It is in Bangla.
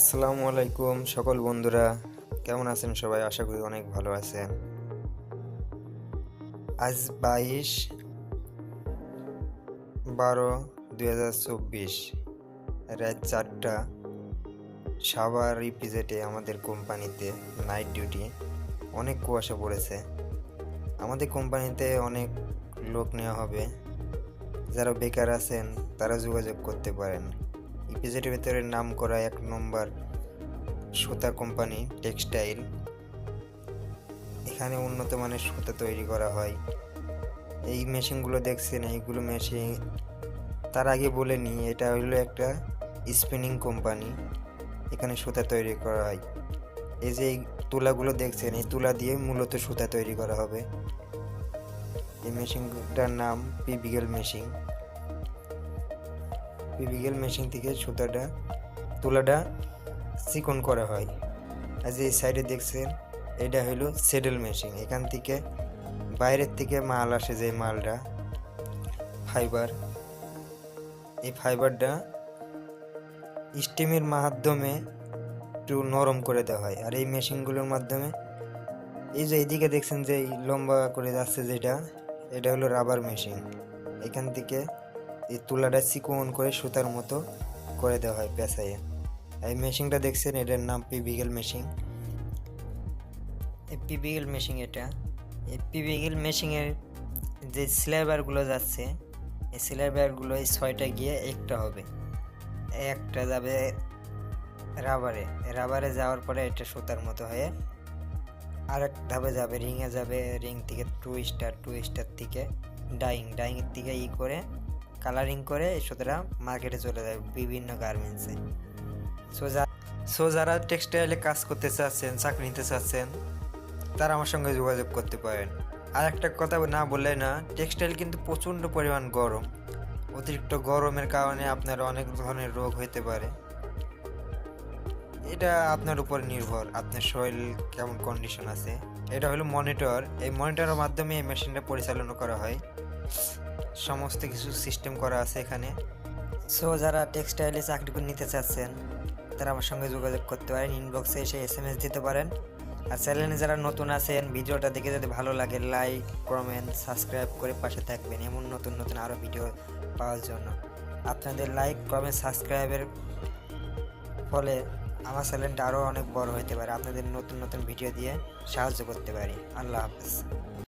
আসসালামু আলাইকুম সকল বন্ধুরা, কেমন আছেন সবাই? আশা করি অনেক ভালো আছেন। আজ 22/12/2024 রাত 4টা, সাভার ইপিজেডে আমাদের কোম্পানিতে নাইট ডিউটি। অনেক কুয়াশা পড়েছে। আমাদের কোম্পানিতে অনেক লোক নেওয়া হবে। যারা বেকার আছেন তারা যোগাযোগ করতে পারেন। ইপিজেডের ভেতরে নাম করা 1 নম্বর সুতা কোম্পানি টেক্সটাইল। এখানে উন্নত মানের সুতা তৈরি করা হয়। এই মেশিনগুলো দেখছেন, এইগুলো মেশিন তার আগে বলে নিই, এটা হলো একটা স্পিনিং কোম্পানি। এখানে সুতা তৈরি করা হয়। এই যে এই তুলাগুলো দেখছেন, এই তুলা দিয়ে মূলত সুতা তৈরি করা হবে। এই মেশিনটার নাম পিবিগেল মেশিন। পিবিগেল মেশিন থেকে তুলাটা চিকন করা হয়। আর যে এই সাইডে দেখছেন, এটা হলো সেডেল মেশিন। এখান থেকে বাইরের থেকে মাল আসে, যে মালটা ফাইবার, এই ফাইবারটা স্টিমের মাধ্যমে একটু নরম করে দেওয়া হয়। আর এই মেশিনগুলোর মাধ্যমে এই যে এইদিকে দেখছেন যে লম্বা করে যাচ্ছে যেটা, এটা হলো রাবার মেশিন। এখান থেকে এই তুলাটা চিকন করে সুতার মতো করে দেওয়া হয় পেঁচাইয়ে। এই মেশিনটা দেখছেন, এটার নাম পিবিগেল মেশিন। এই পিবিগেল মেশিন এই পিবিগেল মেশিনের যে স্ল্যাবারগুলো যাচ্ছে, এই স্ল্যাবারগুলো এই 6টা গিয়ে একটা হবে। একটা যাবে রাবারে যাওয়ার পরে এটা সুতার মতো হয়ে আরেক ধাপে যাবে, রিংয়ে যাবে। রিং থেকে টু স্টার থেকে ডাইংয়ের থেকে করে কালারিং করে এই সুতরাং মার্কেটে চলে যাবে বিভিন্ন গার্মেন্টসে। যারা টেক্সটাইলে কাজ করতে চাচ্ছেন, চাকরি নিতে চাচ্ছেন, তারা আমার সঙ্গে যোগাযোগ করতে পারেন। আর একটা কথা না বললে না, টেক্সটাইল কিন্তু প্রচণ্ড পরিমাণ গরম। অতিরিক্ত গরমের কারণে আপনার অনেক ধরনের রোগ হতে পারে। এটা আপনার উপর নির্ভর, আপনার শরীর কেমন কন্ডিশন আছে। এটা হলো মনিটর। এই মনিটরের মাধ্যমে এই মেশিনটা পরিচালনা করা হয়। সমস্ত কিছু সিস্টেম করা আছে এখানে। যারা টেক্সটাইলে চাকরি করে নিতে চাচ্ছেন, তারা আমার সঙ্গে যোগাযোগ করতে পারেন। ইনবক্সে এসে SMS দিতে পারেন। আর চ্যানেলে যারা নতুন আছেন, ভিডিওটা দেখে যদি ভালো লাগে, লাইক কমেন্ট সাবস্ক্রাইব করে পাশে থাকবেন এমন নতুন নতুন আরও ভিডিও পাওয়ার জন্য। আপনাদের লাইক কমেন্ট সাবস্ক্রাইবের ফলে আমার চ্যানেলটা আরও অনেক বড় হতে পারে। আপনাদের নতুন নতুন ভিডিও দিয়ে সাহায্য করতে পারি। আল্লাহ হাফেজ।